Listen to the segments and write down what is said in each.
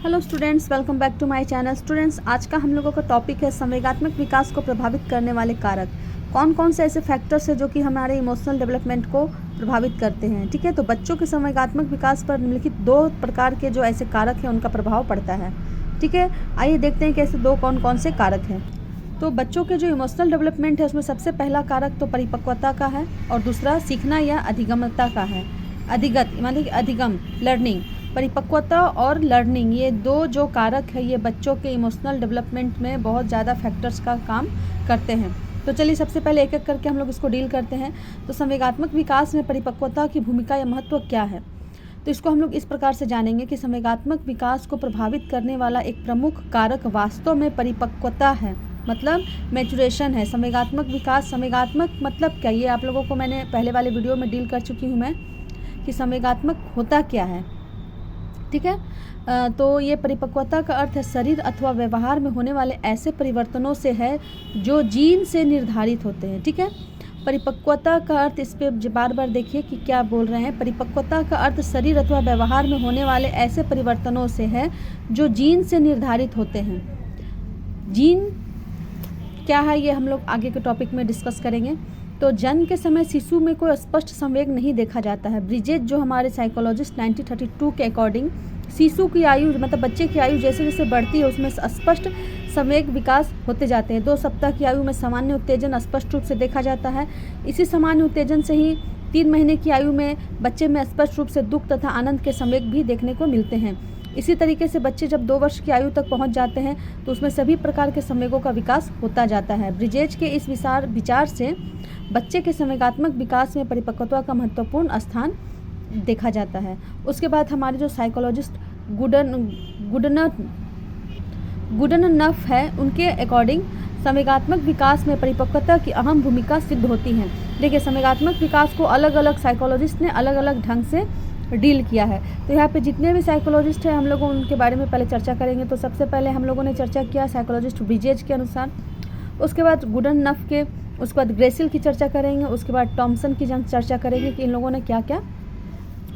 Hello students, welcome back to my channel. Students, आज का हम लोगों का टॉपिक है संवेगात्मक विकास को प्रभावित करने वाले कारक। कौन कौन से ऐसे फैक्टर्स हैं जो कि हमारे इमोशनल डेवलपमेंट को प्रभावित करते हैं। ठीक है, तो बच्चों के संवेगात्मक विकास पर निम्नलिखित 2 प्रकार के जो ऐसे कारक हैं उनका प्रभाव पड़ता है। ठीक है, आइए देखते हैं कि ऐसे 2 कौन कौन से कारक हैं। तो बच्चों के जो इमोशनल डेवलपमेंट है उसमें सबसे पहला कारक तो परिपक्वता का है और दूसरा सीखना या अधिगमता का है। अधिगत माने कि अधिगम, लर्निंग। परिपक्वता और लर्निंग, ये 2 जो कारक है ये बच्चों के इमोशनल डेवलपमेंट में बहुत ज़्यादा फैक्टर्स का काम करते हैं। तो चलिए सबसे पहले एक एक करके हम लोग इसको डील करते हैं। तो संवेगात्मक विकास में परिपक्वता की भूमिका या महत्व क्या है, तो इसको हम लोग इस प्रकार से जानेंगे कि संवेगात्मक विकास को प्रभावित करने वाला एक प्रमुख कारक वास्तव में परिपक्वता है, मतलब मैचुरेशन है। संवेगात्मक विकास, संवेगात्मक मतलब क्या, ये आप लोगों को मैंने पहले वाले वीडियो में डील कर चुकी हूँ मैं कि संवेगात्मक होता क्या है। ठीक है, तो ये परिपक्वता का अर्थ है शरीर अथवा व्यवहार में होने वाले ऐसे परिवर्तनों से है जो जीन से निर्धारित होते हैं। ठीक है, परिपक्वता का अर्थ, इस पे बार बार देखिए कि क्या बोल रहे हैं। परिपक्वता का अर्थ शरीर अथवा व्यवहार में होने वाले ऐसे परिवर्तनों से है जो जीन से निर्धारित होते हैं। जीन क्या है ये हम लोग आगे के टॉपिक में डिस्कस करेंगे। तो जन्म के समय शिशु में कोई स्पष्ट संवेग नहीं देखा जाता है। ब्रिजेट जो हमारे साइकोलॉजिस्ट 1932 के अकॉर्डिंग शिशु की आयु मतलब बच्चे की आयु जैसे जैसे बढ़ती है उसमें स्पष्ट संवेग विकास होते जाते हैं। 2 सप्ताह की आयु में सामान्य उत्तेजन स्पष्ट रूप से देखा जाता है। इसी सामान्य उत्तेजन से ही 3 महीने की आयु में बच्चे में स्पष्ट रूप से दुख तथा आनंद के संवेग भी देखने को मिलते हैं। इसी तरीके से बच्चे जब 2 वर्ष की आयु तक पहुंच जाते हैं तो उसमें सभी प्रकार के संवेगों का विकास होता जाता है। ब्रिजेज के इस विचार से बच्चे के संवेगात्मक विकास में परिपक्वता का महत्वपूर्ण स्थान देखा जाता है। उसके बाद हमारे जो साइकोलॉजिस्ट गुडनफ है उनके अकॉर्डिंग संवेगात्मक विकास में परिपक्वता की अहम भूमिका सिद्ध होती है। देखिए, संवेगात्मक विकास को अलग अलग साइकोलॉजिस्ट ने अलग अलग ढंग से डील किया है। तो यहाँ पे जितने भी साइकोलॉजिस्ट हैं हम लोग उनके बारे में पहले चर्चा करेंगे। तो सबसे पहले हम लोगों ने चर्चा किया साइकोलॉजिस्ट ब्रिजेज के अनुसार, उसके बाद गुडनफ के, उसके बाद ग्रेसिल की चर्चा करेंगे, उसके बाद टॉमसन की चर्चा करेंगे कि इन लोगों ने क्या क्या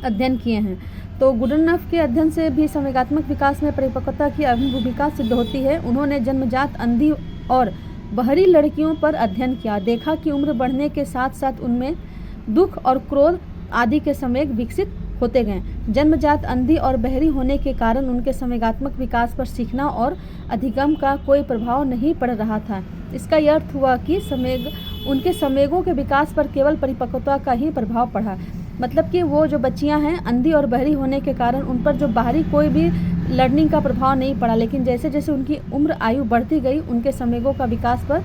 अध्ययन किए हैं। तो गुडनफ के अध्ययन से भी संवेगात्मक विकास में परिपक्वता की अहम भूमिका सिद्ध होती है। उन्होंने जन्मजात अंधी और बहरी लड़कियों पर अध्ययन किया, देखा कि उम्र बढ़ने के साथ साथ उनमें दुख और क्रोध आदि के संवेग विकसित होते गए। जन्मजात अंधी और बहरी होने के कारण उनके संवेगात्मक विकास पर सीखना और अधिगम का कोई प्रभाव नहीं पड़ रहा था। इसका यह अर्थ हुआ कि उनके संवेगों के विकास पर केवल परिपक्वता का ही प्रभाव पड़ा। मतलब कि वो जो बच्चियां हैं अंधी और बहरी होने के कारण उन पर जो बाहरी कोई भी लर्निंग का प्रभाव नहीं पड़ा, लेकिन जैसे जैसे उनकी उम्र आयु बढ़ती गई उनके संवेगों का विकास पर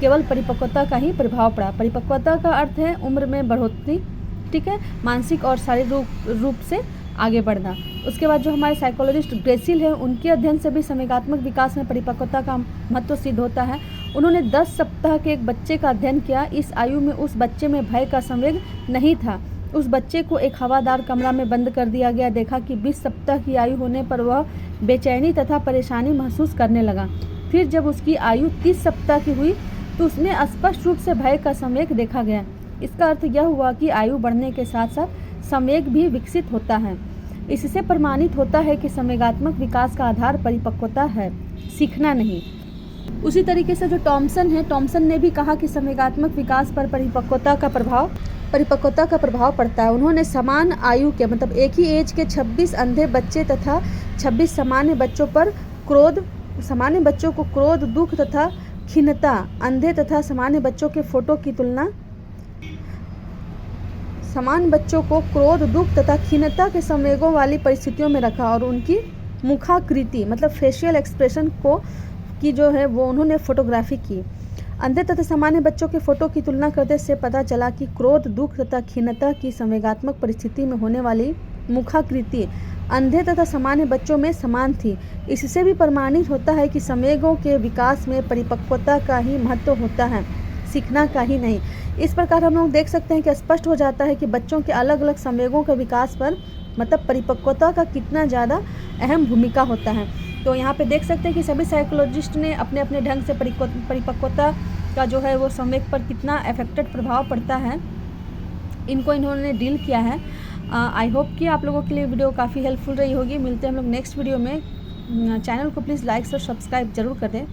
केवल परिपक्वता का ही प्रभाव पड़ा। परिपक्वता का अर्थ है उम्र में बढ़ोतरी, ठीक है, मानसिक और शारीरिक रूप से आगे बढ़ना। उसके बाद जो हमारे साइकोलॉजिस्ट ग्रेसिल है उनके अध्ययन से भी संवेगात्मक विकास में परिपक्वता का महत्व सिद्ध होता है। उन्होंने 10 सप्ताह के एक बच्चे का अध्ययन किया। इस आयु में उस बच्चे में भय का संवेग नहीं था। उस बच्चे को एक हवादार कमरा में बंद कर दिया गया। देखा कि 20 सप्ताह की आयु होने पर वह बेचैनी तथा परेशानी महसूस करने लगा। फिर जब उसकी आयु 30 सप्ताह की हुई तो उसमें स्पष्ट रूप से भय का संवेग देखा गया। इसका अर्थ यह हुआ कि आयु बढ़ने के साथ साथ संवेग भी विकसित होता है। इससे प्रमाणित होता है कि संवेगात्मक विकास का आधार परिपक्वता है, सीखना नहीं। उसी तरीके से जो टॉमसन है, टॉमसन ने भी कहा कि संवेगात्मक विकास पर परिपक्वता का प्रभाव पड़ता है। उन्होंने समान आयु के मतलब एक ही एज के 26 अंधे बच्चे तथा 26 सामान्य बच्चों को क्रोध, दुख तथा खिन्नता, अंधे तथा सामान्य बच्चों के फोटो की तुलना, समान बच्चों को क्रोध, दुख तथा खिन्नता के संवेगों वाली परिस्थितियों में रखा और उनकी मुखाकृति मतलब फेशियल एक्सप्रेशन की जो है वो उन्होंने फोटोग्राफी की। अंधे तथा सामान्य बच्चों के फोटो की तुलना करने से पता चला कि क्रोध, दुख तथा खिन्नता की संवेगात्मक परिस्थिति में होने वाली मुखाकृति अंधे तथा सामान्य बच्चों में समान थी। इससे भी प्रमाणित होता है कि संवेगों के विकास में परिपक्वता का ही महत्व होता है, सीखना का ही नहीं। इस प्रकार हम लोग देख सकते हैं कि स्पष्ट हो जाता है कि बच्चों के अलग अलग संवेगों के विकास पर मतलब परिपक्वता का कितना ज़्यादा अहम भूमिका होता है। तो यहाँ पे देख सकते हैं कि सभी साइकोलॉजिस्ट ने अपने अपने ढंग से परिपक्वता का जो है वो संवेग पर कितना अफेक्टेड प्रभाव पड़ता है इनको इन्होंने डील किया है। आई होप कि आप लोगों के लिए वीडियो काफ़ी हेल्पफुल रही होगी। मिलते हैं हम लोग नेक्स्ट वीडियो में। चैनल को प्लीज़ लाइक और सब्सक्राइब ज़रूर कर दें